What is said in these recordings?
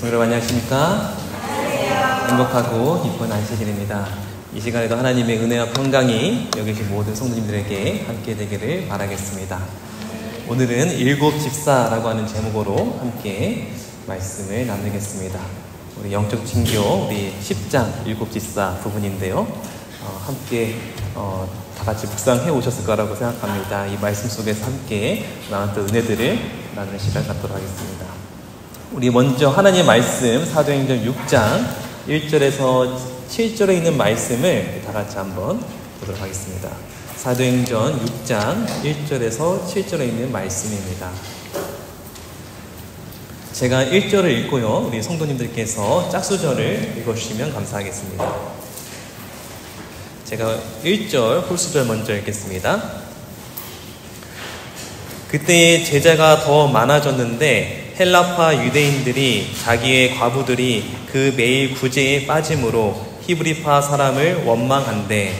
여러분 안녕하십니까? 행복하고 기쁜 안식일입니다. 이 시간에도 하나님의 은혜와 평강이 여기 계신 모든 성도님들에게 함께 되기를 바라겠습니다. 오늘은 일곱 집사라고 하는 제목으로 함께 말씀을 나누겠습니다. 우리 영적 친교 우리 10장 일곱 집사 부분인데요. 함께 다 같이 묵상해 오셨을 거라고 생각합니다. 이 말씀 속에서 함께 나눴던 은혜들을 나누는 시간 갖도록 하겠습니다. 우리 먼저 하나님의 말씀 사도행전 6장 1절에서 7절에 있는 말씀을 다 같이 한번 보도록 하겠습니다. 사도행전 6장 1절에서 7절에 있는 말씀입니다. 제가 1절을 읽고요, 우리 성도님들께서 짝수절을 읽어주시면 감사하겠습니다. 제가 1절 홀수절 먼저 읽겠습니다. 그때의 제자가 더 많아졌는데 헬라파 유대인들이 자기의 과부들이 그 매일 구제에 빠짐으로 히브리파 사람을 원망한대.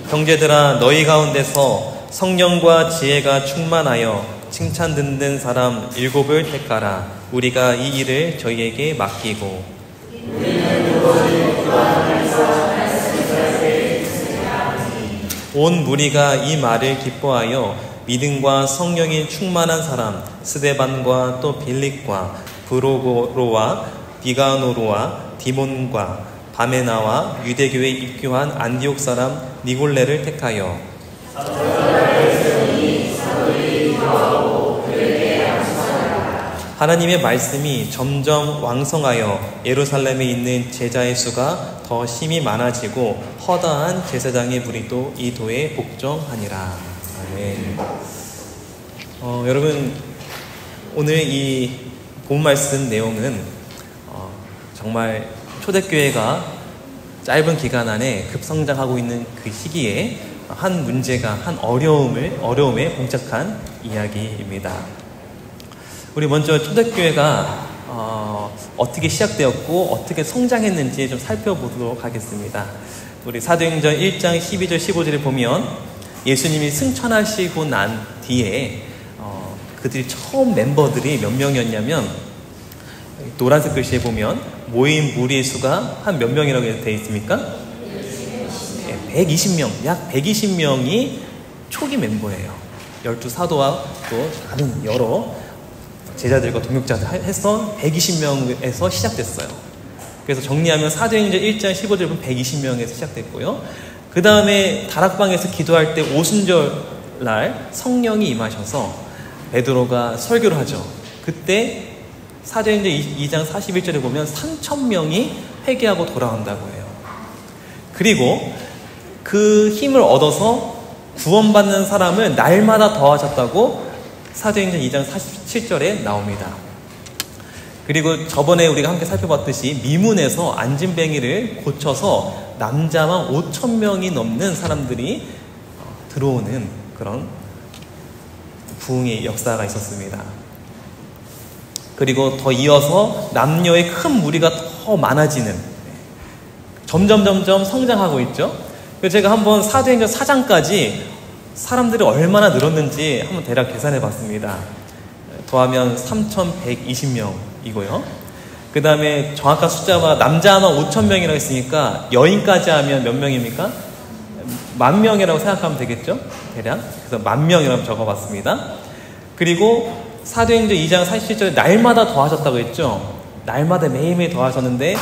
형제들아, 너희 가운데서 성령과 지혜가 충만하여 칭찬 듣는 사람 7을 택하라. 우리가 이 일을 저희에게 맡기고. 온 무리가 이 말을 기뻐하여 믿음과 성령이 충만한 사람 스데반과 또 빌립과 브로고로와 비가노로와 디몬과 바메나와 유대교에 입교한 안디옥 사람 니골레를 택하여 하나님의 말씀이 점점 왕성하여 예루살렘에 있는 제자의 수가 더 심히 많아지고 허다한 제사장의 무리도 이 도에 복종하니라. 아멘. 여러분, 오늘 이 본 말씀 내용은 정말 초대교회가 짧은 기간 안에 급성장하고 있는 그 시기에 한 문제가, 한 어려움에 봉착한 이야기입니다. 우리 먼저 초대교회가 어떻게 시작되었고 어떻게 성장했는지 좀 살펴보도록 하겠습니다. 우리 사도행전 1장 12절 15절을 보면 예수님이 승천하시고 난 뒤에 그들이 처음 member들이 몇 명이었냐면, 노란색 글씨에 보면 모인 무리의 수가 한 몇 명이라고 되어 있습니까? 120명, 약 120명이 초기 멤버예요. 12사도와 또 다른 여러 제자들과 동역자들 해서 120명에서 시작됐어요. 그래서 정리하면 사도행전 1장 15절 보면 120명에서 시작됐고요. 그 다음에 다락방에서 기도할 때 오순절 날 성령이 임하셔서 베드로가 설교를 하죠. 그때 사도행전 2장 41절에 보면 3,000명이 회개하고 돌아온다고 해요. 그리고 그 힘을 얻어서 구원받는 사람을 날마다 더하셨다고 사도행전 2장 47절에 나옵니다. 그리고 저번에 우리가 함께 살펴봤듯이 미문에서 안진뱅이를 고쳐서 남자만 5,000명이 넘는 사람들이 들어오는 그런 부흥의 역사가 있었습니다. 그리고 더 이어서 남녀의 큰 무리가 더 많아지는, 점점 성장하고 있죠. 그래서 제가 한번 사도행전 4장까지 사람들이 얼마나 늘었는지 한번 대략 계산해 봤습니다. 더하면 3,120명이고요. 그 다음에 정확한 숫자가 남자만 5,000명이라고 했으니까 여인까지 하면 몇 명입니까? 10,000명이라고 생각하면 되겠죠? 대략. 그래서 10,000명이라고 적어봤습니다. 그리고 사도행전 2장 47절에 날마다 더하셨다고 했죠? 날마다 매일매일 더하셨는데,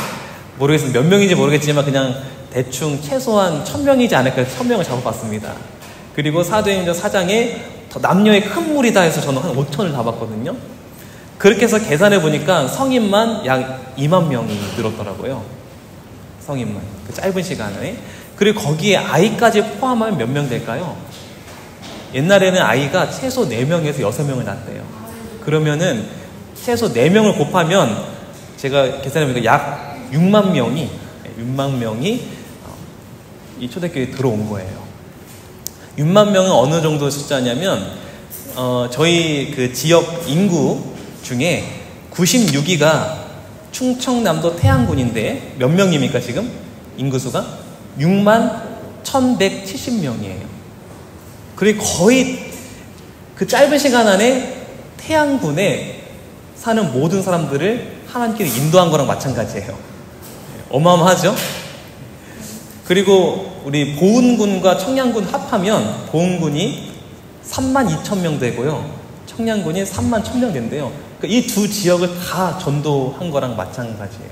모르겠습니다. 몇 명인지 모르겠지만 그냥 대충 최소한 1,000명이지 않을까 해서 1,000명을 잡아봤습니다. 그리고 사도행전 4장에 남녀의 큰 무리다 해서 저는 한 5,000을 잡았거든요. 그렇게 해서 계산해 보니까 성인만 약 2만 명이 늘었더라고요. 성인만. 그 짧은 시간에. 그리고 거기에 아이까지 포함하면 몇 명 될까요? 옛날에는 아이가 최소 4명에서 6명을 낳았대요. 그러면은 최소 4명을 곱하면 제가 계산해 보니까 약 6만 명이 이 초대교회에 들어온 거예요. 6만 명은 어느 정도 숫자냐면 저희 그 지역 인구 중에 96위가 충청남도 태안군인데 몇 명입니까 지금? 인구수가? 6만 1170명이에요. 그리고 거의 그 짧은 시간 안에 태양군에 사는 모든 사람들을 하나님께서 인도한 거랑 마찬가지예요. 어마어마하죠? 그리고 우리 보은군과 청량군 합하면 보은군이 32,000명 되고요. 청량군이 31,000명 된대요. 이 두 지역을 다 전도한 거랑 마찬가지예요.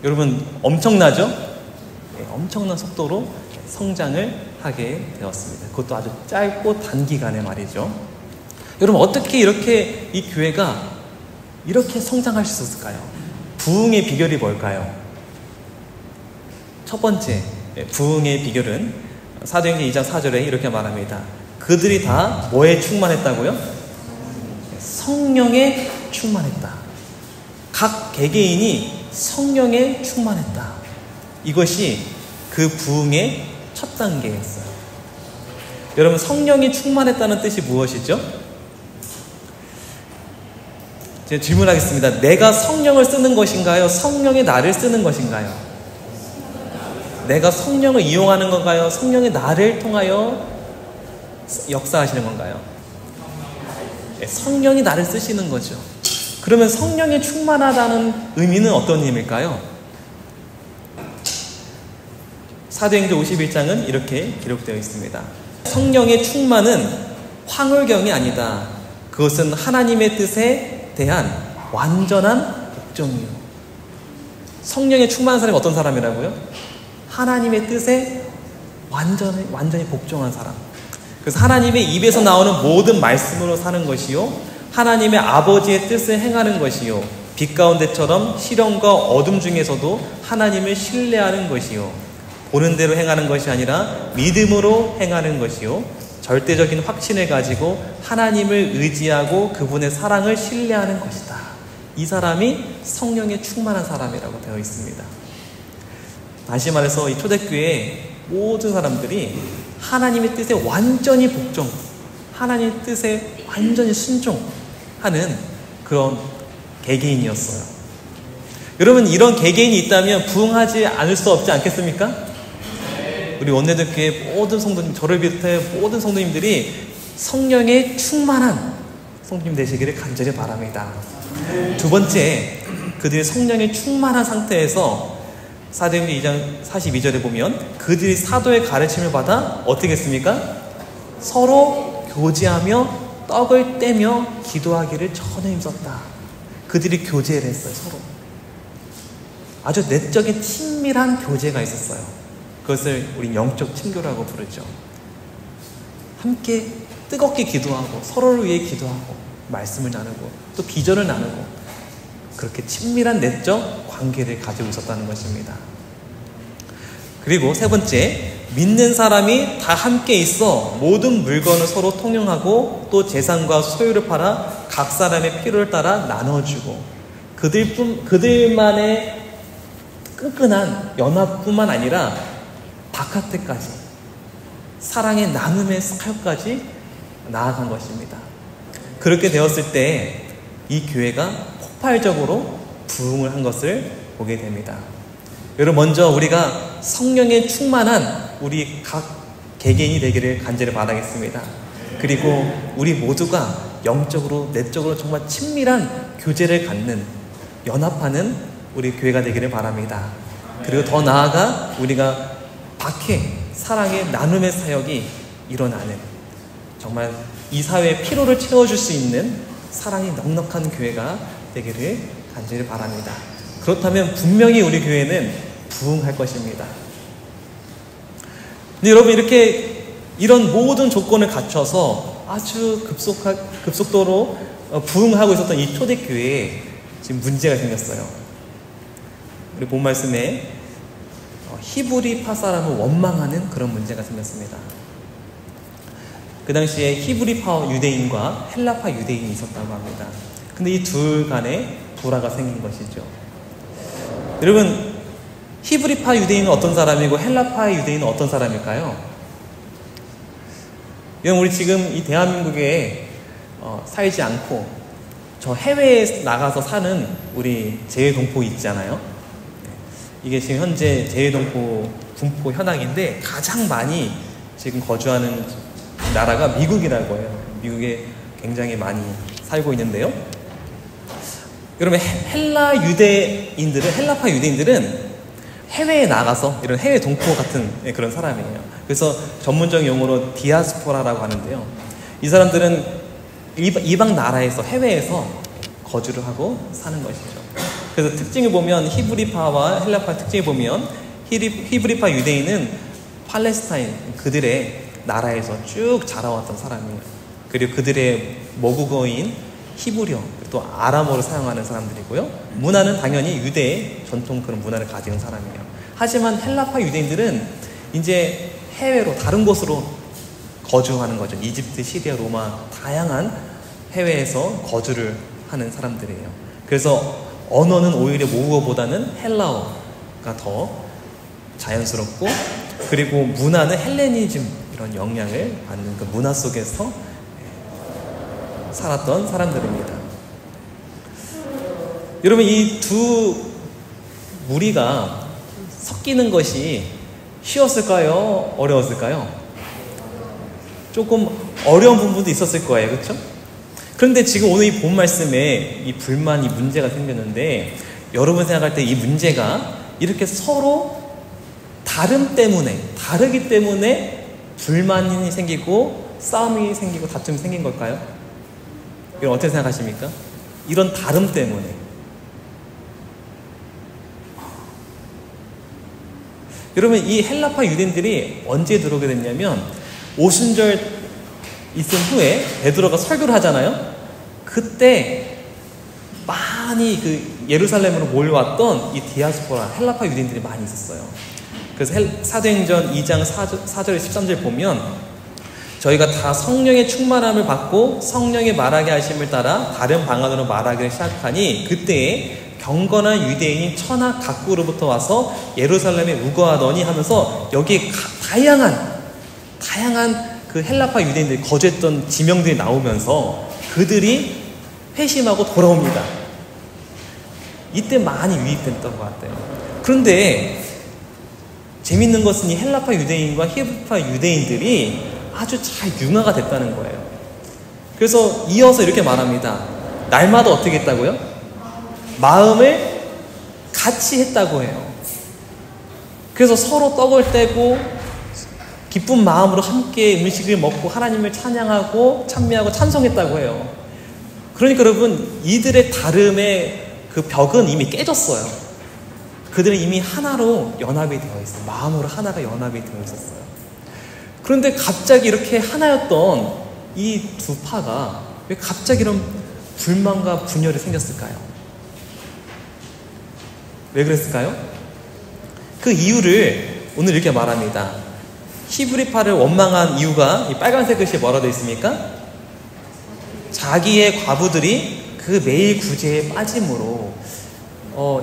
여러분 엄청나죠? 네, 엄청난 속도로 성장을 하게 되었습니다. 그것도 아주 짧고 단기간에 말이죠. 여러분 어떻게 이렇게 이 교회가 이렇게 성장할 수 있었을까요? 부흥의 비결이 뭘까요? 첫 번째 부흥의 비결은 사도행전 2장 4절에 이렇게 말합니다. 그들이 다 뭐에 충만했다고요? 성령에 충만했다. 각 개개인이 성령에 충만했다. 이것이 그 부흥의 첫 단계였어요. 여러분 성령이 충만했다는 뜻이 무엇이죠? 제가 질문하겠습니다. 내가 성령을 쓰는 것인가요? 성령이 나를 쓰는 것인가요? 내가 성령을 이용하는 건가요? 성령이 나를 통하여 역사하시는 건가요? 성령이 나를 쓰시는 거죠. 그러면 성령이 충만하다는 의미는 어떤 의미일까요? 사도행전 51장은 이렇게 기록되어 있습니다. 성령의 충만은 황홀경이 아니다. 그것은 하나님의 뜻에 대한 완전한 복종이요. 성령에 충만한 사람이 어떤 사람이라고요? 하나님의 뜻에 완전히 복종한 사람. 그래서 하나님의 입에서 나오는 모든 말씀으로 사는 것이요, 하나님의 아버지의 뜻을 행하는 것이요, 빛 가운데처럼 시련과 어둠 중에서도 하나님을 신뢰하는 것이요, 보는 대로 행하는 것이 아니라 믿음으로 행하는 것이요, 절대적인 확신을 가지고 하나님을 의지하고 그분의 사랑을 신뢰하는 것이다. 이 사람이 성령에 충만한 사람이라고 되어 있습니다. 다시 말해서 이 초대교회 모든 사람들이 하나님의 뜻에 완전히 복종, 하나님의 뜻에 완전히 순종하는 그런 개개인이었어요. 여러분 이런 개개인이 있다면 부흥하지 않을 수 없지 않겠습니까? 우리 원내대교회 모든 성도님, 저를 비롯해 모든 성도님들이 성령에 충만한 성도님 되시기를 간절히 바랍니다. 두 번째, 그들이 성령에 충만한 상태에서 사도행전 2장 42절에 보면 그들이 사도의 가르침을 받아 어떻게 했습니까? 서로 교제하며 떡을 떼며 기도하기를 전혀 힘썼다. 그들이 교제를 했어요. 서로 아주 내적인 친밀한 교제가 있었어요. 그것을 우리 영적 친교라고 부르죠. 함께 뜨겁게 기도하고 서로를 위해 기도하고 말씀을 나누고 또 비전을 나누고 그렇게 친밀한 내적 관계를 가지고 있었다는 것입니다. 그리고 세 번째, 믿는 사람이 다 함께 있어 모든 물건을 서로 통용하고 또 재산과 소유를 팔아 각 사람의 필요를 따라 나눠주고 그들만의 끈끈한 연합뿐만 아니라 바깥에까지 사랑의 나눔의 사역까지 나아간 것입니다. 그렇게 되었을 때 이 교회가 폭발적으로 부흥을 한 것을 보게 됩니다. 여러분 먼저 우리가 성령에 충만한 우리 각 개개인이 되기를 간절히 바라겠습니다. 그리고 우리 모두가 영적으로 내적으로 정말 친밀한 교제를 갖는 연합하는 우리 교회가 되기를 바랍니다. 그리고 더 나아가 우리가 밖에 사랑의 나눔의 사역이 일어나는 정말 이 사회의 피로를 채워줄 수 있는 사랑이 넉넉한 교회가 되기를 간절히 바랍니다. 그렇다면 분명히 우리 교회는 부흥할 것입니다. 근데 여러분 이렇게 이런 모든 조건을 갖춰서 아주 급속도로 부흥하고 있었던 이 초대교회에 지금 문제가 생겼어요. 우리 본 말씀에 히브리파 사람을 원망하는 그런 문제가 생겼습니다. 그 당시에 히브리파 유대인과 헬라파 유대인이 있었다고 합니다. 근데 이 둘 간에 불화가 생긴 것이죠. 여러분 히브리파 유대인은 어떤 사람이고 헬라파 유대인은 어떤 사람일까요? 여러분 우리 지금 이 대한민국에 살지 않고 저 해외에 나가서 사는 우리 재외동포 있잖아요. 이게 지금 현재 재외동포 분포 현황인데 가장 많이 지금 거주하는 나라가 미국이라고 해요. 미국에 굉장히 많이 살고 있는데요. 여러분 헬라파 유대인들은 해외에 나가서 이런 해외 동포 같은 그런 사람이에요. 그래서 전문적 용어로 디아스포라라고 하는데요. 이 사람들은 이방 나라에서 해외에서 거주를 하고 사는 것이죠. 그래서 특징을 보면 히브리파와 헬라파 특징을 보면 히브리파 유대인은 팔레스타인 그들의 나라에서 쭉 자라왔던 사람이에요. 그리고 그들의 모국어인 히브리어 또 아람어를 사용하는 사람들이고요. 문화는 당연히 유대의 전통 그런 문화를 가진 사람이에요. 하지만 헬라파 유대인들은 이제 해외로 다른 곳으로 거주하는 거죠. 이집트, 시리아, 로마 다양한 해외에서 거주를 하는 사람들이에요. 그래서 언어는 오히려 모국어보다는 헬라어가 더 자연스럽고 그리고 문화는 헬레니즘 이런 영향을 받는 그 문화 속에서 살았던 사람들입니다. 여러분 이 두 무리가 섞이는 것이 쉬웠을까요? 어려웠을까요? 조금 어려운 부분도 있었을 거예요. 그렇죠? 그런데 지금 오늘 이 본 말씀에 이 불만이 문제가 생겼는데 여러분 생각할 때 이 문제가 이렇게 서로 다르기 때문에 불만이 생기고 싸움이 생기고 다툼이 생긴 걸까요? 이건 어떻게 생각하십니까? 이런 다름 때문에. 여러분 이 헬라파 유대인들이 언제 들어오게 됐냐면 오순절 있은 후에 베드로가 설교를 하잖아요. 그때 많이 그 예루살렘으로 몰려왔던 이 디아스포라 헬라파 유대인들이 많이 있었어요. 그래서 사도행전 2장 4절 13절 보면 저희가 다 성령의 충만함을 받고 성령의 말하게 하심을 따라 다른 방언으로 말하기를 시작하니 그때에 경건한 유대인이 천하 각국으로부터 와서 예루살렘에 우거하더니 하면서 여기에 다양한 그 헬라파 유대인들이 거주했던 지명들이 나오면서 그들이 회심하고 돌아옵니다. 이때 많이 유입됐던 것 같아요. 그런데 재밌는 것은 이 헬라파 유대인과 히브리파 유대인들이 아주 잘 융화가 됐다는 거예요. 그래서 이어서 이렇게 말합니다. 날마다 어떻게 했다고요? 마음을 같이 했다고 해요. 그래서 서로 떡을 떼고 기쁜 마음으로 함께 음식을 먹고 하나님을 찬양하고 찬미하고 찬송했다고 해요. 그러니까 여러분 이들의 다름의 그 벽은 이미 깨졌어요. 그들은 이미 하나로 연합이 되어 있어요. 마음으로 하나가 연합이 되어 있었어요. 그런데 갑자기 이렇게 하나였던 이 두 파가 왜 갑자기 이런 불만과 분열이 생겼을까요? 왜 그랬을까요? 그 이유를 오늘 이렇게 말합니다. 히브리파를 원망한 이유가 이 빨간색 글씨에 뭐라고 되어 있습니까? 자기의 과부들이 그 매일 구제에 빠짐으로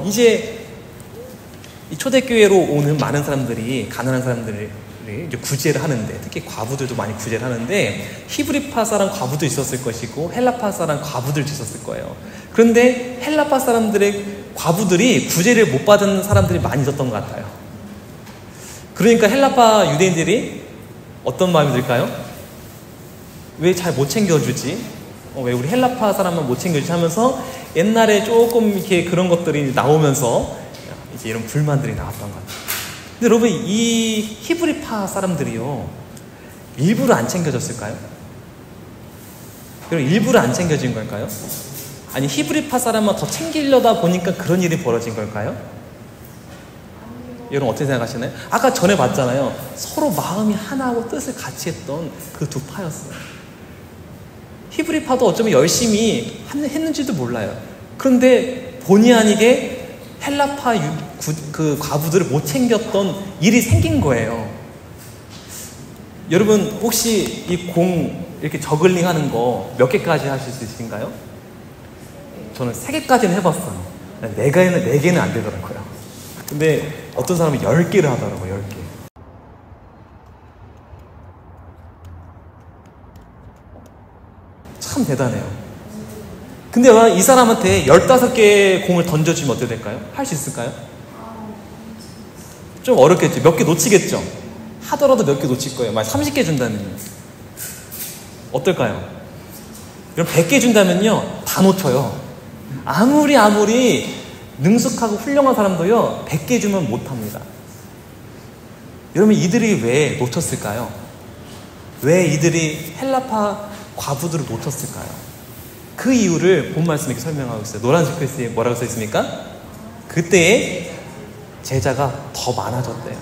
이제 이 초대교회로 오는 많은 사람들이 가난한 사람들을 이제 구제를 하는데 특히 과부들도 많이 구제를 하는데 히브리파 사람 과부도 있었을 것이고 헬라파 사람 과부들도 있었을 거예요. 그런데 헬라파 사람들의 과부들이 구제를 못 받은 사람들이 많이 있었던 것 같아요. 그러니까 헬라파 유대인들이 어떤 마음이 들까요? 왜 잘 못 챙겨주지? 왜 우리 헬라파 사람만 못 챙겨주지? 하면서 옛날에 조금 이렇게 그런 것들이 나오면서 이제 이런 불만들이 나왔던 것 같아요. 근데 여러분 이 히브리파 사람들이요 일부러 안 챙겨졌을까요? 그리고 일부러 안 챙겨진 걸까요? 아니 히브리파 사람만 더 챙기려다 보니까 그런 일이 벌어진 걸까요? 여러분 어떻게 생각하시나요? 아까 전에 봤잖아요. 서로 마음이 하나하고 뜻을 같이 했던 그 두 파였어요. 히브리파도 어쩌면 열심히 했는지도 몰라요. 그런데 본의 아니게 헬라파 그 과부들을 못 챙겼던 일이 생긴 거예요. 여러분 혹시 이 공 이렇게 저글링 하는 거 몇 개까지 하실 수 있으신가요? 저는 3개까지는 해봤어요. 4개는 안 되더라고요. 근데 어떤 사람은 10개를 하더라고요. 10개. 참 대단해요. 근데 이 사람한테 15개의 공을 던져주면 어떻게 될까요? 할 수 있을까요? 좀 어렵겠죠. 몇 개 놓치겠죠. 하더라도 몇 개 놓칠 거예요. 만약 30개 준다면요. 어떨까요? 그럼 100개 준다면요. 다 놓쳐요. 아무리 능숙하고 훌륭한 사람도요. 100개 주면 못합니다. 여러분 이들이 왜 놓쳤을까요? 왜 이들이 헬라파 과부들을 놓쳤을까요? 그 이유를 본 말씀에 이렇게 설명하고 있어요. 노란색 글씨에 뭐라고 써 있습니까? 그때의 제자가 더 많아졌대요.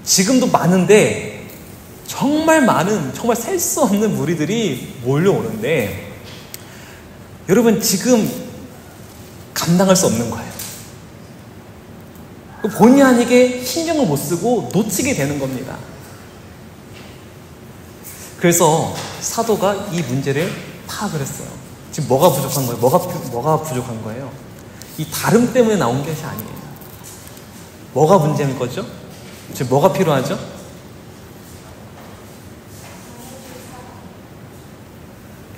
지금도 많은데 정말 많은, 정말 셀 수 없는 무리들이 몰려오는데 여러분 지금 감당할 수 없는 거예요. 본의 아니게 신경을 못 쓰고 놓치게 되는 겁니다. 그래서 사도가 이 문제를 파악을 했어요. 지금 뭐가 부족한 거예요? 뭐가 부족한 거예요? 이 다름 때문에 나온 것이 아니에요. 뭐가 문제인 거죠? 지금 뭐가 필요하죠?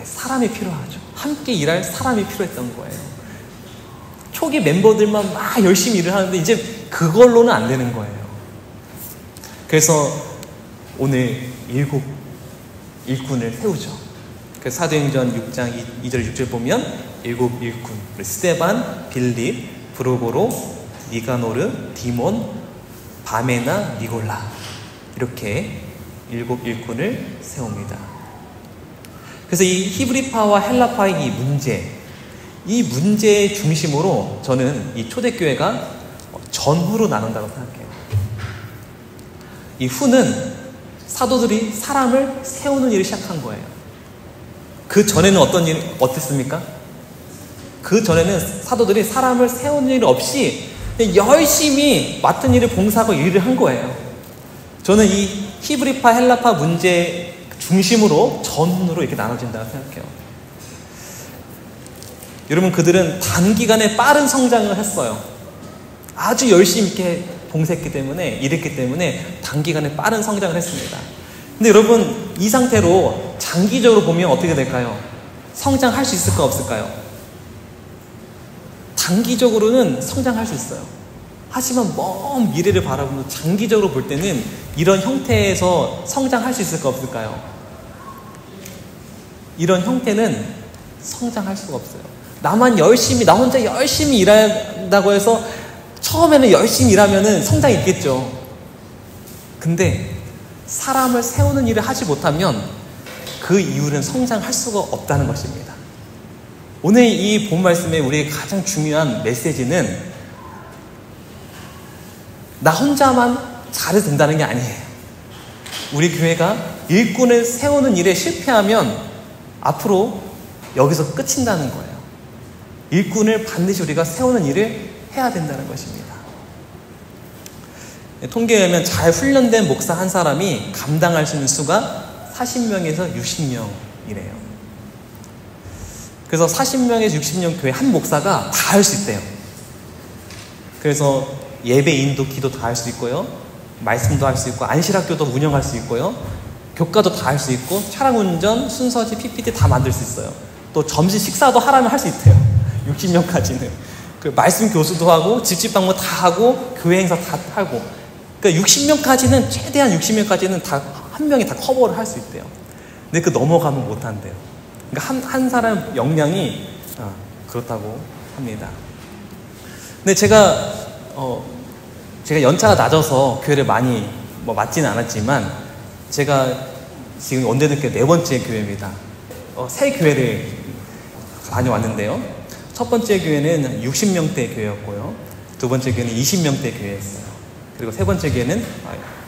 사람이 필요하죠. 함께 일할 사람이 필요했던 거예요. 초기 멤버들만 막 열심히 일을 하는데 이제 그걸로는 안 되는 거예요. 그래서 오늘 7 일꾼을 세우죠. 그래서 사도행전 6장 2절 6절 보면 7 일꾼, 스데반, 빌립, 브로고로, 니가노르, 디몬, 바메나, 니골라 이렇게 7 일꾼을 세웁니다. 그래서 이 히브리파와 헬라파의 이 문제의 중심으로 저는 이 초대교회가 전후로 나눈다고 생각해요. 이 후는 사도들이 사람을 세우는 일을 시작한 거예요. 그 전에는 어땠습니까? 그 전에는 사도들이 사람을 세우는 일 없이 열심히 맡은 일을 봉사하고 일을 한 거예요. 저는 이 히브리파 헬라파 문제 중심으로 전후로 이렇게 나눠진다고 생각해요. 여러분 그들은 단기간에 빠른 성장을 했어요. 아주 열심히 이렇게 봉사했기 때문에 일했기 때문에 단기간에 빠른 성장을 했습니다. 근데 여러분 이 상태로 장기적으로 보면 어떻게 될까요? 성장할 수 있을까 없을까요? 단기적으로는 성장할 수 있어요. 하지만 먼 미래를 바라보면 장기적으로 볼 때는 이런 형태에서 성장할 수 있을까 없을까요? 이런 형태는 성장할 수가 없어요. 나 혼자 열심히 일한다고 해서 처음에는 열심히 일하면은 성장이 있겠죠. 근데 사람을 세우는 일을 하지 못하면 그 이유는 성장할 수가 없다는 것입니다. 오늘 이 본 말씀의 우리의 가장 중요한 메시지는 나 혼자만 잘해도 된다는 게 아니에요. 우리 교회가 일꾼을 세우는 일에 실패하면 앞으로 여기서 끝인다는 거예요. 일꾼을 반드시 우리가 세우는 일을 해야 된다는 것입니다. 통계에 의하면 잘 훈련된 목사 한 사람이 감당할 수 있는 수가 40명에서 60명이래요. 그래서 40명에서 60명 교회 한 목사가 다 할 수 있대요. 그래서 예배 인도 기도 다 할 수 있고요. 말씀도 할 수 있고 안실학교도 운영할 수 있고요. 교과도 다 할 수 있고 차량 운전, 순서지, PPT 다 만들 수 있어요. 또 점심 식사도 하라면 할 수 있대요. 60명까지는. 그 말씀 교수도 하고 집집 방문 다 하고 교회 행사 다 하고 그러니까 60명까지는 최대한 60명까지는 다 한 명이 다 커버를 할 수 있대요. 근데 그 넘어가면 못 한대요. 그러니까 한 사람 역량이 그렇다고 합니다. 근데 제가 연차가 낮아서 교회를 많이 맡지는 않았지만 제가 지금 원대등교 4번째 교회입니다. 새 교회를 다녀왔는데요. 첫 번째 교회는 60명대 교회였고요. 두 번째 교회는 20명대 교회였어요. 그리고 세 번째 교회는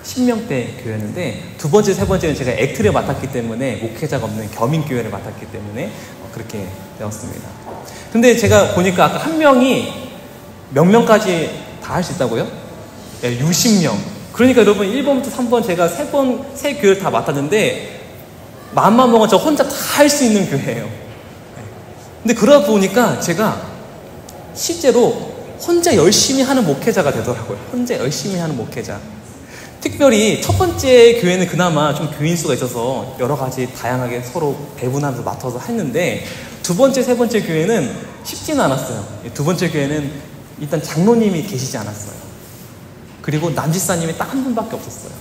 10명대 교회였는데 두 번째, 세 번째는 제가 액트를 맡았기 때문에 목회자가 없는 겸임교회를 맡았기 때문에 그렇게 되었습니다. 근데 제가 보니까 아까 한 명이 몇 명까지 다 할 수 있다고요? 네, 60명. 그러니까 여러분 1번부터 3번 제가 세 교회를 다 맡았는데 마음만 먹으면 저 혼자 다 할 수 있는 교회예요. 근데 그러다 보니까 제가 실제로 혼자 열심히 하는 목회자가 되더라고요. 혼자 열심히 하는 목회자. 특별히 첫 번째 교회는 그나마 좀 교인 수가 있어서 여러 가지 다양하게 서로 배분하면서 맡아서 했는데 두 번째, 세 번째 교회는 쉽지는 않았어요. 두 번째 교회는 일단 장로님이 계시지 않았어요. 그리고 남집사님이 딱 한 분밖에 없었어요.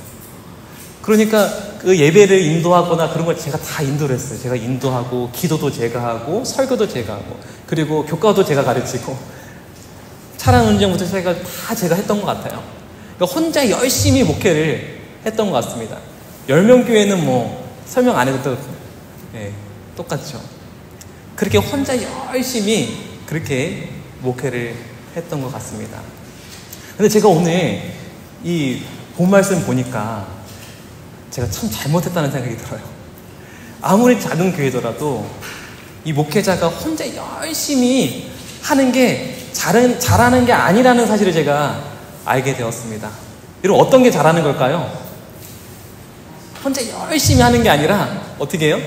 그러니까 그 예배를 인도하거나 그런 걸 제가 다 인도를 했어요. 제가 인도하고, 기도도 제가 하고, 설교도 제가 하고, 그리고 교과도 제가 가르치고, 차량 운전부터 제가 했던 것 같아요. 그러니까 혼자 열심히 목회를 했던 것 같습니다. 10명 교회는 뭐 설명 안 해도 똑같죠. 그렇게 혼자 열심히 그렇게 목회를 했던 것 같습니다. 근데 제가 오늘 이 본 말씀 보니까 제가 참 잘못했다는 생각이 들어요. 아무리 작은 교회더라도 이 목회자가 혼자 열심히 하는 게 잘하는 게 아니라는 사실을 제가 알게 되었습니다. 여러분, 어떤 게 잘하는 걸까요? 혼자 열심히 하는 게 아니라 어떻게 해요?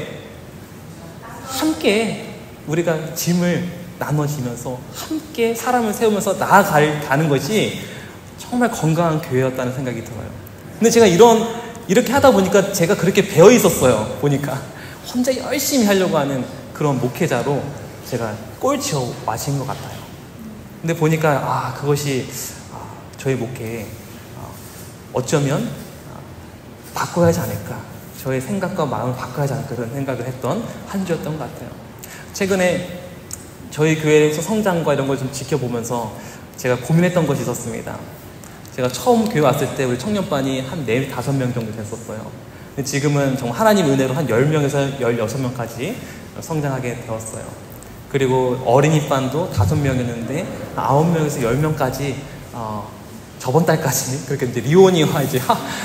함께 우리가 짐을 나눠지면서 함께 사람을 세우면서 나아가는 것이 정말 건강한 교회였다는 생각이 들어요. 근데 제가 이렇게 하다 보니까 제가 그렇게 배어 있었어요. 보니까 혼자 열심히 하려고 하는 그런 목회자로 제가 꼴찌어 마신 것 같아요. 근데 보니까 그것이 저의 목회에 어쩌면 바꿔야 하지 않을까, 저의 생각과 마음을 바꿔야 하지 않을까, 그런 생각을 했던 한 주였던 것 같아요. 최근에 저희 교회에서 성장과 이런 걸 좀 지켜보면서 제가 고민했던 것이 있었습니다. 제가 처음 교회 왔을 때 우리 청년반이 한 4, 5명 정도 됐었어요. 근데 지금은 정말 하나님 은혜로 한 10명에서 16명까지 성장하게 되었어요. 그리고 어린이반도 5명이었는데 9명에서 10명까지 저번 달까지 그렇게 이제 리온이와 이제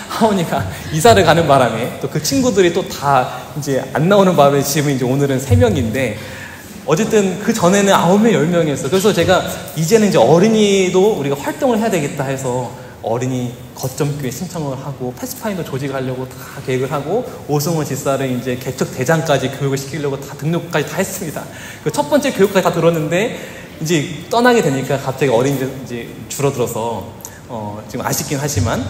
하온이가 이사를 가는 바람에 또 그 친구들이 또 다 이제 안 나오는 바람에 지금 이제 오늘은 3명인데, 어쨌든 그 전에는 9명, 10명이었어요. 그래서 제가 이제는 이제 어린이도 우리가 활동을 해야 되겠다 해서 어린이 거점교회 신청을 하고, 패스파인더 조직하려고 다 계획을 하고, 오승원 집사를 이제 개척 대장까지 교육을 시키려고 다 등록까지 다 했습니다. 그 첫 번째 교육까지 다 들었는데 이제 떠나게 되니까 갑자기 어린이들 이제 줄어들어서 지금 아쉽긴 하지만,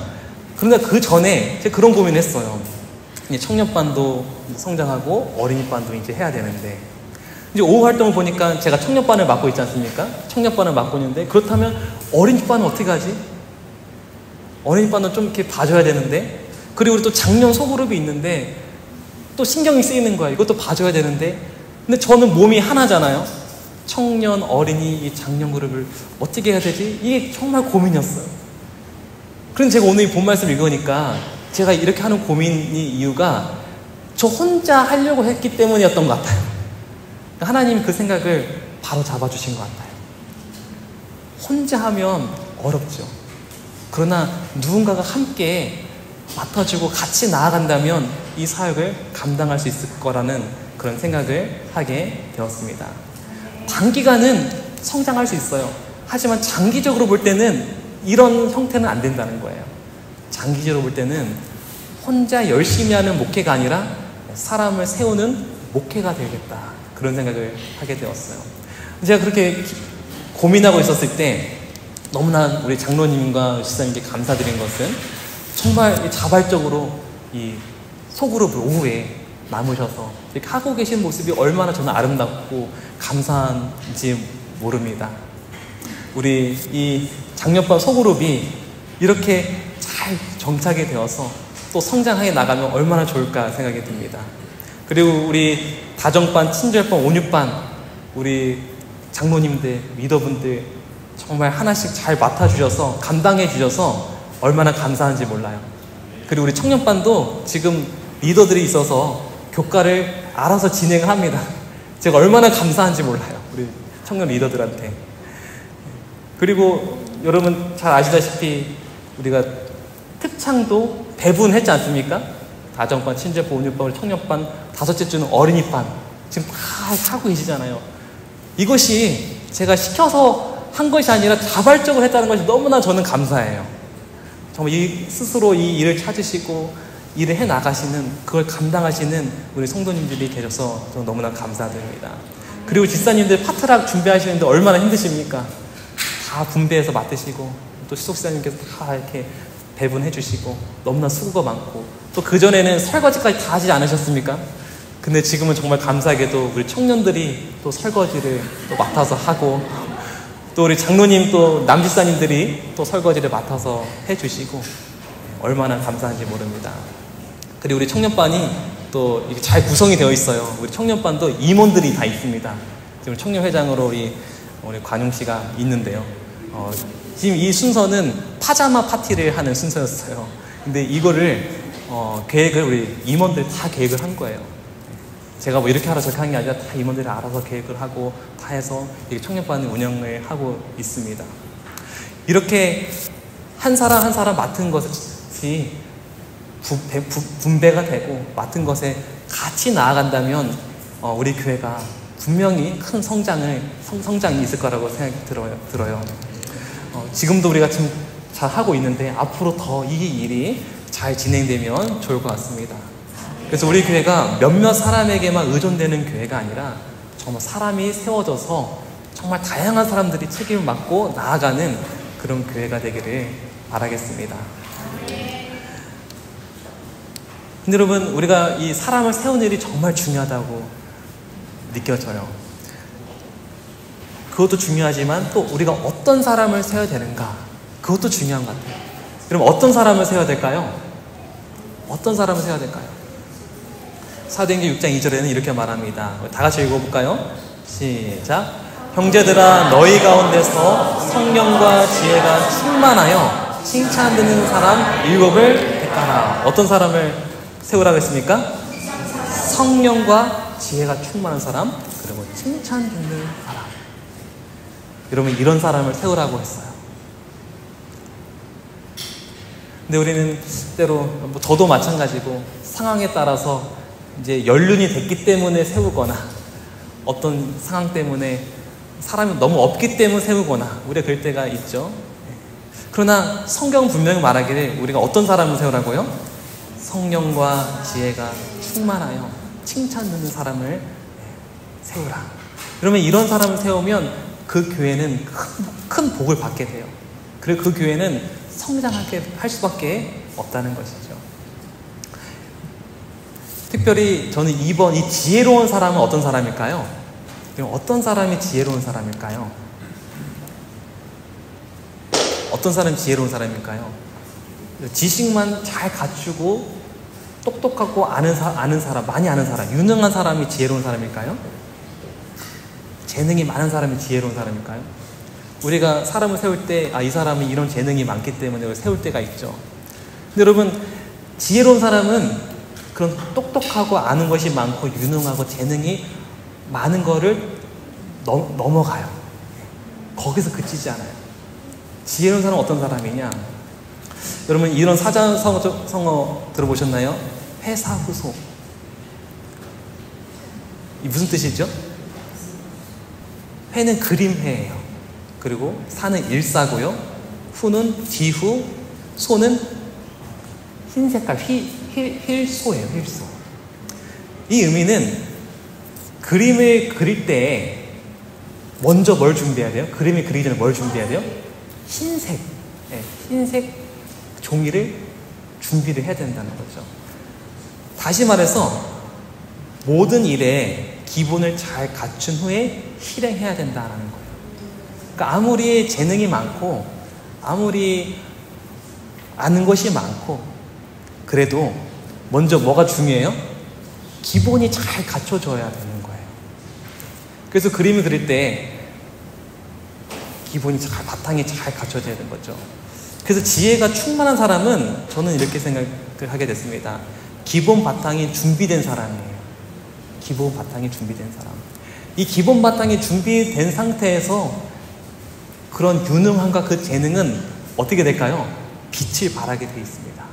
그런데 그 전에 제가 그런 고민을 했어요. 이제 청년반도 성장하고 어린이반도 이제 해야 되는데, 이제 오후 활동을 보니까 제가 청년반을 맡고 있지 않습니까? 청년반을 맡고 있는데, 그렇다면 어린이반은 어떻게 하지? 어린이반은 좀 이렇게 봐줘야 되는데, 그리고 또 작년 소그룹이 있는데 또 신경이 쓰이는 거예요. 이것도 봐줘야 되는데, 근데 저는 몸이 하나잖아요. 청년, 어린이, 이 작년 그룹을 어떻게 해야 되지? 이게 정말 고민이었어요. 그런데 제가 오늘 이 본 말씀 읽으니까 제가 이렇게 하는 고민이 이유가 저 혼자 하려고 했기 때문이었던 것 같아요. 하나님이 그 생각을 바로 잡아주신 것 같아요. 혼자 하면 어렵죠. 그러나 누군가가 함께 맡아주고 같이 나아간다면 이 사역을 감당할 수 있을 거라는 그런 생각을 하게 되었습니다. 단기간은 성장할 수 있어요. 하지만 장기적으로 볼 때는 이런 형태는 안 된다는 거예요. 장기적으로 볼 때는 혼자 열심히 하는 목회가 아니라 사람을 세우는 목회가 되겠다, 그런 생각을 하게 되었어요. 제가 그렇게 고민하고 있었을 때 너무나 우리 장로님과 지사님께 감사드린 것은, 정말 자발적으로 이 소그룹을 오후에 남으셔서 이렇게 하고 계신 모습이 얼마나 저는 아름답고 감사한지 모릅니다. 우리 이 장년반 소그룹이 이렇게 잘 정착이 되어서 또 성장하게 나가면 얼마나 좋을까 생각이 듭니다. 그리고 우리 다정반, 친절반, 온유반, 우리 장로님들, 리더분들 정말 하나씩 잘 맡아주셔서 감당해 주셔서 얼마나 감사한지 몰라요. 그리고 우리 청년반도 지금 리더들이 있어서 교과를 알아서 진행을 합니다. 제가 얼마나 감사한지 몰라요, 우리 청년 리더들한테. 그리고 여러분 잘 아시다시피 우리가 특창도 배분했지 않습니까? 다정반, 친절반, 온유반, 청년반, 5째 주는 어린이반 지금 다 하고 계시잖아요. 이것이 제가 시켜서 한 것이 아니라 자발적으로 했다는 것이 너무나 저는 감사해요. 정말 스스로 이 일을 찾으시고 일을 해 나가시는, 그걸 감당하시는 우리 성도님들이 계셔서 저는 너무나 감사드립니다. 그리고 집사님들 파트락 준비하시는데 얼마나 힘드십니까? 다 분배해서 맡으시고, 또 수석사님께서 다 이렇게 배분해 주시고, 너무나 수고가 많고, 또 그전에는 설거지까지 다 하지 않으셨습니까? 근데 지금은 정말 감사하게도 우리 청년들이 또 설거지를 또 맡아서 하고, 또 우리 장로님 또 남집사님들이 또 설거지를 맡아서 해주시고 얼마나 감사한지 모릅니다. 그리고 우리 청년반이 또 이렇게 잘 구성이 되어 있어요. 우리 청년반도 임원들이 다 있습니다. 지금 청년회장으로 우리 관용 씨가 있는데요. 지금 이 순서는 파자마 파티를 하는 순서였어요. 근데 이거를 계획을 우리 임원들이 다 계획을 한 거예요. 제가 뭐 이렇게 하라 저렇게 하는 게 아니라 다 임원들이 알아서 계획을 하고 다 해서 청년반 운영을 하고 있습니다. 이렇게 한 사람 한 사람 맡은 것이 분배가 되고 맡은 것에 같이 나아간다면 우리 교회가 분명히 큰 성장이 있을 거라고 생각이 들어요. 지금도 우리가 지금 잘 하고 있는데 앞으로 더 이 일이 잘 진행되면 좋을 것 같습니다. 그래서 우리 교회가 몇몇 사람에게만 의존되는 교회가 아니라 정말 사람이 세워져서 정말 다양한 사람들이 책임을 맡고 나아가는 그런 교회가 되기를 바라겠습니다. 근데 여러분, 우리가 이 사람을 세우는 일이 정말 중요하다고 느껴져요. 그것도 중요하지만 또 우리가 어떤 사람을 세워야 되는가, 그것도 중요한 것 같아요. 그럼 어떤 사람을 세워야 될까요? 어떤 사람을 세워야 될까요? 사도행전 6장 2절에는 이렇게 말합니다. 다 같이 읽어볼까요? 시작. 형제들아, 너희 가운데서 성령과 지혜가 충만하여 칭찬 듣는 사람 7을 택하라. 어떤 사람을 세우라고 했습니까? 성령과 지혜가 충만한 사람, 그리고 칭찬 듣는 사람. 여러분, 이런 사람을 세우라고 했어요. 근데 우리는 때로, 저도 마찬가지고 상황에 따라서 이제 연륜이 됐기 때문에 세우거나 어떤 상황 때문에 사람이 너무 없기 때문에 세우거나 우리가 그럴 때가 있죠. 그러나 성경은 분명히 말하기를 우리가 어떤 사람을 세우라고요? 성령과 지혜가 충만하여 칭찬 듣는 사람을 세우라. 그러면 이런 사람을 세우면 그 교회는 큰 복을 받게 돼요. 그리고 그 교회는 성장하게 할 수밖에 없다는 것이죠. 특별히 저는 이번 이 지혜로운 사람은 어떤 사람일까요? 어떤 사람이 지혜로운 사람일까요? 어떤 사람이 지혜로운 사람일까요? 지식만 잘 갖추고 똑똑하고 아는 사람, 많이 아는 사람, 유능한 사람이 지혜로운 사람일까요? 재능이 많은 사람이 지혜로운 사람일까요? 우리가 사람을 세울 때, 이 사람이 이런 재능이 많기 때문에 세울 때가 있죠. 근데 여러분, 지혜로운 사람은 그런 똑똑하고 아는 것이 많고 유능하고 재능이 많은 거를 넘어가요. 거기서 그치지 않아요. 지혜로운 사람은 어떤 사람이냐? 여러분, 이런 사자성어 들어보셨나요? 회사후소. 이 무슨 뜻이죠? 회는 그림회예요. 그리고 사는 일사고요. 후는 뒤후, 소는 흰 색깔, 힐소예요, 힐소. 이 의미는 그림을 그릴 때 먼저 뭘 준비해야 돼요? 그림을 그리기 전에 뭘 준비해야 돼요? 흰색, 흰색 종이를 준비를 해야 된다는 거죠. 다시 말해서 모든 일에 기본을 잘 갖춘 후에 실행해야 된다는 거예요. 그러니까 아무리 재능이 많고 아무리 아는 것이 많고 그래도 먼저 뭐가 중요해요? 기본이 잘 갖춰져야 되는 거예요. 그래서 그림을 그릴 때 기본이 바탕이 잘 갖춰져야 되는 거죠. 그래서 지혜가 충만한 사람은 저는 이렇게 생각을 하게 됐습니다. 기본 바탕이 준비된 사람이에요. 기본 바탕이 준비된 사람. 이 기본 바탕이 준비된 상태에서 그런 유능함과 그 재능은 어떻게 될까요? 빛을 발하게 되어 있습니다.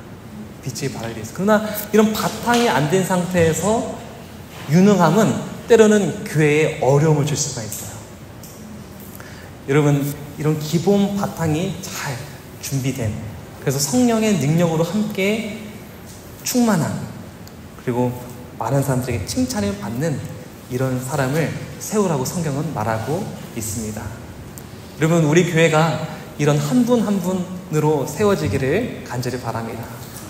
빛을 발하게 되어 있습니다. 그러나 이런 바탕이 안 된 상태에서 유능함은 때로는 교회에 어려움을 줄 수가 있어요. 여러분, 이런 기본 바탕이 잘 준비된, 그래서 성령의 능력으로 함께 충만한, 그리고 많은 사람들에게 칭찬을 받는 이런 사람을 세우라고 성경은 말하고 있습니다. 여러분, 우리 교회가 이런 한 분 한 분으로 세워지기를 간절히 바랍니다.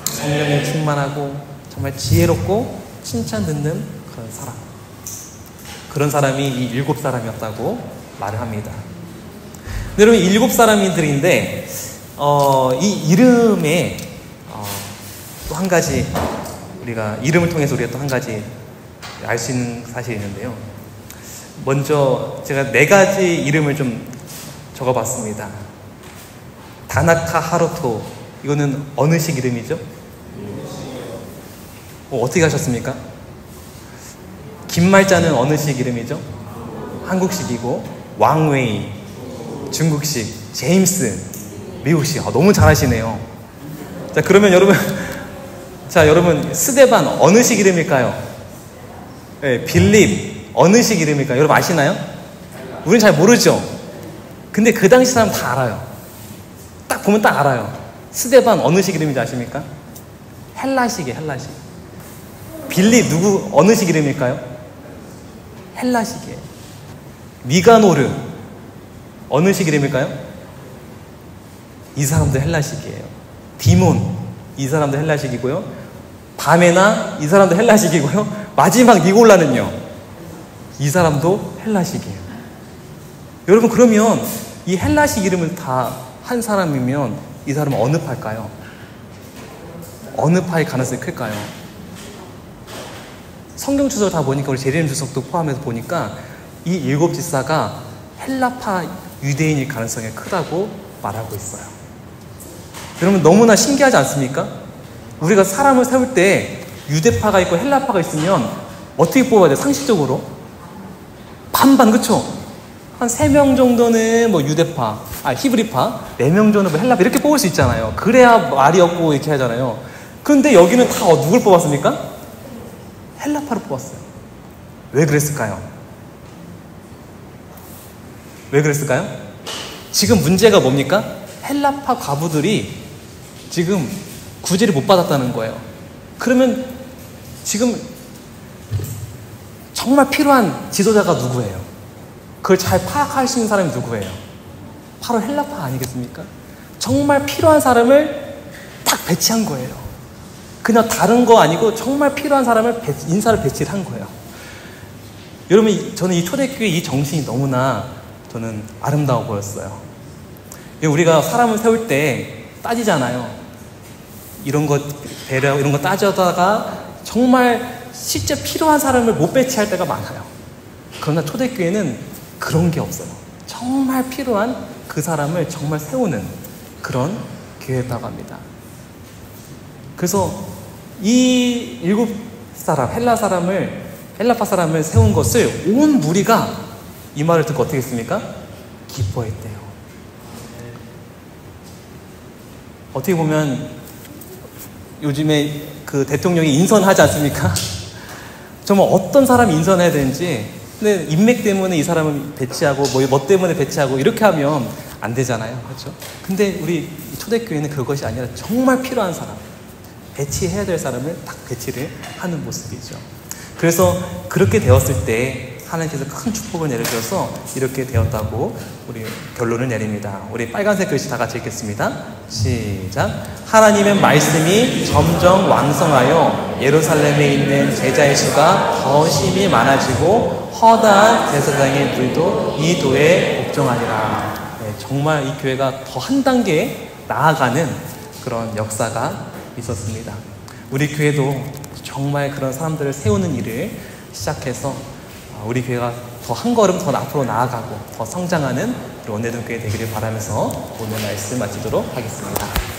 성령에 충만하고 정말 지혜롭고 칭찬 듣는 그런 사람, 그런 사람이 이 7 사람이었다고 말을 합니다. 근데 여러분, 7사람들인데, 이 이름에, 또 한 가지, 우리가 이름을 통해서 우리가 또 한 가지 알 수 있는 사실이 있는데요. 먼저 제가 4가지 이름을 좀 적어봤습니다. 다나카 하루토, 이거는 어느 식 이름이죠? 어떻게 하셨습니까? 김말자는 어느 식 이름이죠? 한국식이고, 왕웨이 중국식, 제임스 미국식. 너무 잘하시네요. 자, 그러면 여러분 자, 여러분, 스데반 어느 식 이름일까요? 네, 빌립 어느 식 이름일까요? 여러분 아시나요? 우리는 잘 모르죠. 근데 그 당시 사람 다 알아요. 딱 보면 딱 알아요. 스데반 어느 식 이름인지 아십니까? 헬라식이에요. 헬라식. 빌립 누구 어느 식 이름일까요? 헬라식이에요. 니가노르 어느 식 이름일까요? 이 사람도 헬라식이에요. 디몬 이 사람도 헬라식이고요. 바메나 이 사람도 헬라식이고요. 마지막 니골라는요, 이 사람도 헬라식이에요. 여러분, 그러면 이 헬라식 이름을 다 한 사람이면 이 사람은 어느 파일까요? 어느 파일 가능성이 클까요? 성경 주석을 다 보니까, 우리 제리름 주석도 포함해서 보니까 이 7 집사가 헬라파 유대인일 가능성이 크다고 말하고 있어요. 여러분, 너무나 신기하지 않습니까? 우리가 사람을 세울 때 유대파가 있고 헬라파가 있으면 어떻게 뽑아야 돼요? 상식적으로 반반, 그쵸? 한 3명 정도는 뭐 유대파, 히브리파, 4명 정도는 뭐 헬라파, 이렇게 뽑을 수 있잖아요. 그래야 말이 없고 이렇게 하잖아요. 그런데 여기는 다 누굴 뽑았습니까? 헬라파를 뽑았어요. 왜 그랬을까요? 왜 그랬을까요? 지금 문제가 뭡니까? 헬라파 과부들이 지금 구제를 못 받았다는 거예요. 그러면 지금 정말 필요한 지도자가 누구예요? 그걸 잘 파악할 수 있는 사람이 누구예요? 바로 헬라파 아니겠습니까? 정말 필요한 사람을 딱 배치한 거예요. 그냥 다른 거 아니고 정말 필요한 사람을 인사를 배치를 한 거예요. 여러분, 저는 이 초대교회 이 정신이 너무나 저는 아름다워 보였어요. 우리가 사람을 세울 때 따지잖아요. 이런 거 배려, 이런 거 따져다가 정말 실제 필요한 사람을 못 배치할 때가 많아요. 그러나 초대교회는 그런 게 없어요. 정말 필요한 그 사람을 정말 세우는 그런 교회였다고 합니다. 그래서 이 7사람, 헬라파 사람을 세운 것을 온 무리가 이 말을 듣고 어떻게 했습니까? 기뻐했대요. 어떻게 보면 요즘에 그 대통령이 인선하지 않습니까? 정말 어떤 사람이 인선해야 되는지, 근데 인맥 때문에 이 사람을 배치하고 뭐 때문에 배치하고 이렇게 하면 안 되잖아요. 그렇죠? 근데 우리 초대교회는 그것이 아니라 정말 필요한 사람, 배치해야 될 사람을 딱 배치를 하는 모습이죠. 그래서 그렇게 되었을 때 하나님께서 큰 축복을 내려주셔서 이렇게 되었다고 우리 결론을 내립니다. 우리 빨간색 글씨 다 같이 읽겠습니다. 시작. 하나님의 말씀이 점점 왕성하여 예루살렘에 있는 제자의 수가 더 심히 많아지고 허다한 제사장의 물도 이 도에 복종하리라. 네, 정말 이 교회가 더 한 단계 나아가는 그런 역사가 있었습니다. 우리 교회도 정말 그런 사람들을 세우는 일을 시작해서 우리 교회가 더 한 걸음 더 앞으로 나아가고 더 성장하는 원내동교회 되기를 바라면서 오늘 말씀 마치도록 하겠습니다.